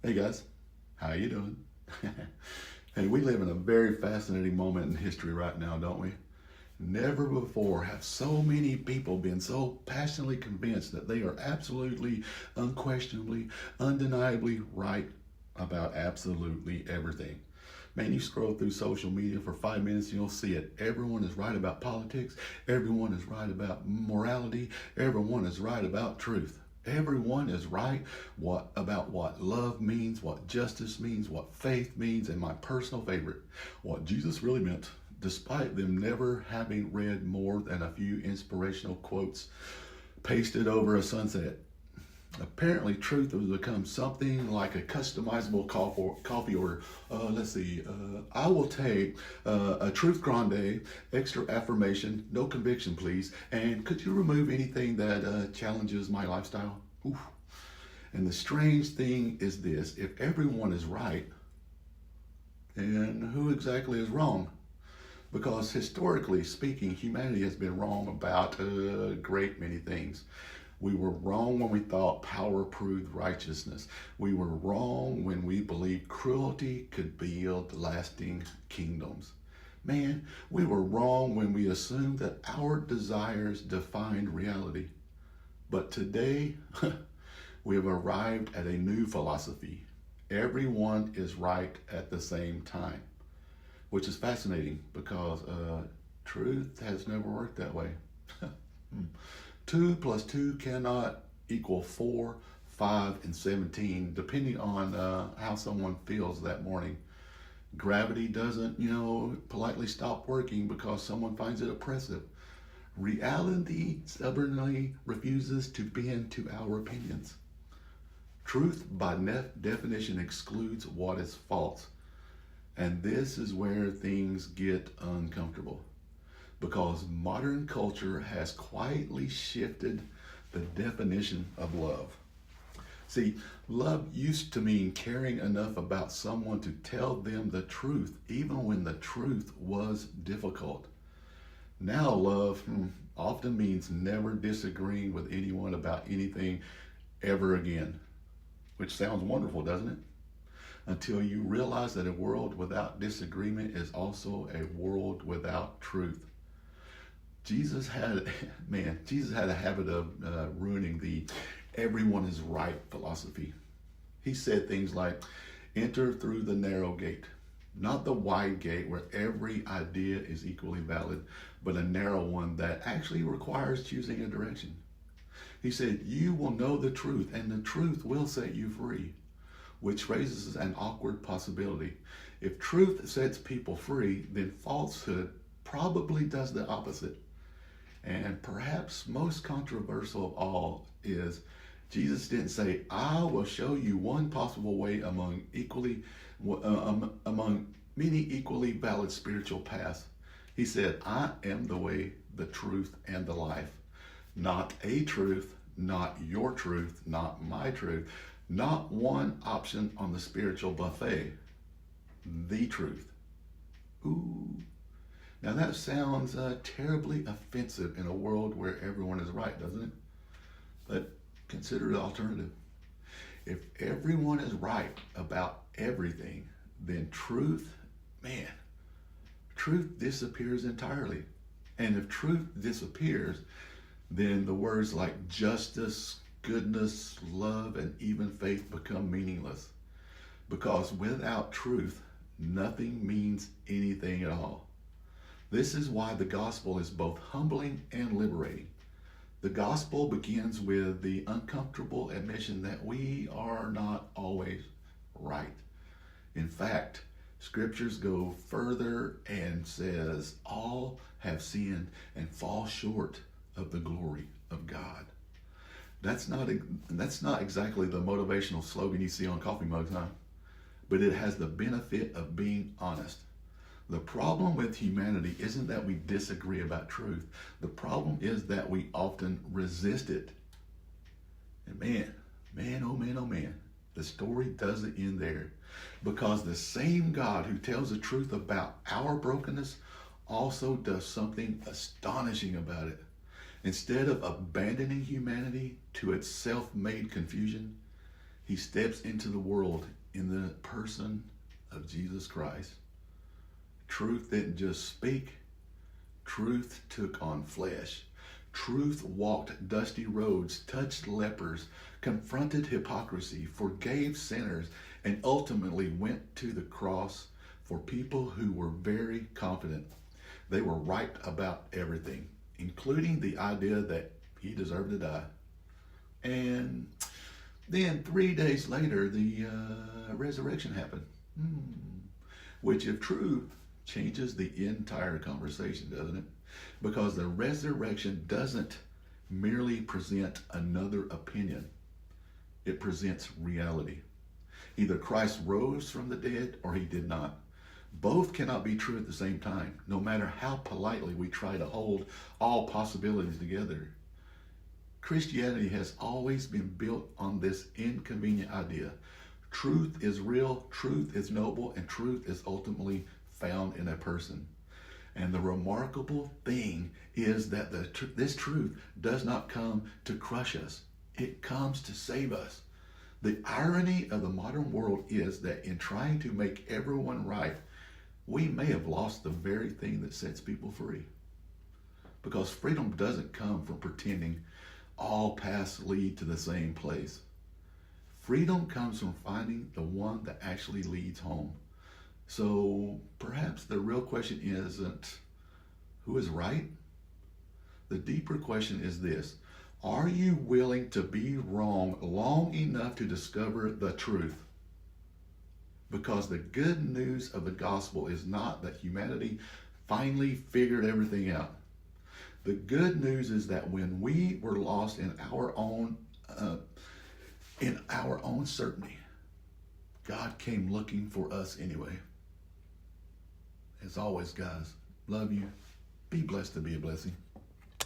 Hey guys, how you doing? Hey, we live in a very fascinating moment in history right now, don't we? Never before have so many people been so passionately convinced that they are absolutely, unquestionably, undeniably right about absolutely everything. Man, you scroll through social media for 5 minutes and you'll see it. Everyone is right about politics. Everyone is right about morality. Everyone is right about truth. Everyone is right about what love means, what justice means, what faith means, and my personal favorite, what Jesus really meant, despite them never having read more than a few inspirational quotes pasted over a sunset. Apparently, truth has become something like a customizable coffee order. Let's see. I will take a truth grande, extra affirmation, no conviction, please. And could you remove anything that challenges my lifestyle? Oof. And the strange thing is this: if everyone is right, then who exactly is wrong? Because historically speaking, humanity has been wrong about a great many things. We were wrong when we thought power proved righteousness. We were wrong when we believed cruelty could build lasting kingdoms. Man, we were wrong when we assumed that our desires defined reality. But today, we have arrived at a new philosophy. Everyone is right at the same time, which is fascinating because truth has never worked that way. 2 plus 2 cannot equal 4, 5, and 17, depending on how someone feels that morning. Gravity doesn't, politely stop working because someone finds it oppressive. Reality stubbornly refuses to bend to our opinions. Truth, by definition, excludes what is false. And this is where things get uncomfortable because modern culture has quietly shifted the definition of love. See, love used to mean caring enough about someone to tell them the truth, even when the truth was difficult. Now, love often means never disagreeing with anyone about anything ever again, which sounds wonderful, doesn't it? Until you realize that a world without disagreement is also a world without truth. Jesus had, Jesus had a habit of ruining the everyone is right philosophy. He said things like, enter through the narrow gate, not the wide gate where every idea is equally valid, but a narrow one that actually requires choosing a direction. He said, you will know the truth, and the truth will set you free, which raises an awkward possibility. If truth sets people free, then falsehood probably does the opposite. And perhaps most controversial of all is Jesus didn't say, I will show you one possible way among many equally valid spiritual paths. He said, I am the way, the truth, and the life. Not a truth, not your truth, not my truth, not one option on the spiritual buffet. The truth. Ooh. Now that sounds terribly offensive in a world where everyone is right, doesn't it? But consider the alternative. If everyone is right about everything, then truth disappears entirely. And if truth disappears, then the words like justice, goodness, love, and even faith become meaningless. Because without truth, nothing means anything at all. This is why the gospel is both humbling and liberating. The gospel begins with the uncomfortable admission that we are not always right. In fact, scriptures go further and says all have sinned and fall short of the glory of God. That's not exactly the motivational slogan you see on coffee mugs, huh? But it has the benefit of being honest. The problem with humanity isn't that we disagree about truth. The problem is that we often resist it. And oh man, the story doesn't end there. Because the same God who tells the truth about our brokenness also does something astonishing about it. Instead of abandoning humanity to its self-made confusion, He steps into the world in the person of Jesus Christ. Truth didn't just speak, truth took on flesh. Truth walked dusty roads, touched lepers, confronted hypocrisy, forgave sinners, and ultimately went to the cross for people who were very confident they were right about everything, including the idea that he deserved to die. And then 3 days later, the resurrection happened, which, if true, changes the entire conversation, doesn't it? Because the resurrection doesn't merely present another opinion. It presents reality. Either Christ rose from the dead or he did not. Both cannot be true at the same time, no matter how politely we try to hold all possibilities together. Christianity has always been built on this inconvenient idea. Truth is real, truth is noble, and truth is ultimately found in a person. And the remarkable thing is that this truth does not come to crush us. It comes to save us. The irony of the modern world is that in trying to make everyone right, we may have lost the very thing that sets people free. Because freedom doesn't come from pretending all paths lead to the same place. Freedom comes from finding the one that actually leads home. So perhaps the real question isn't who is right? The deeper question is this: are you willing to be wrong long enough to discover the truth? Because the good news of the gospel is not that humanity finally figured everything out. The good news is that when we were lost in our own certainty, God came looking for us anyway. As always, guys, love you. Be blessed to be a blessing.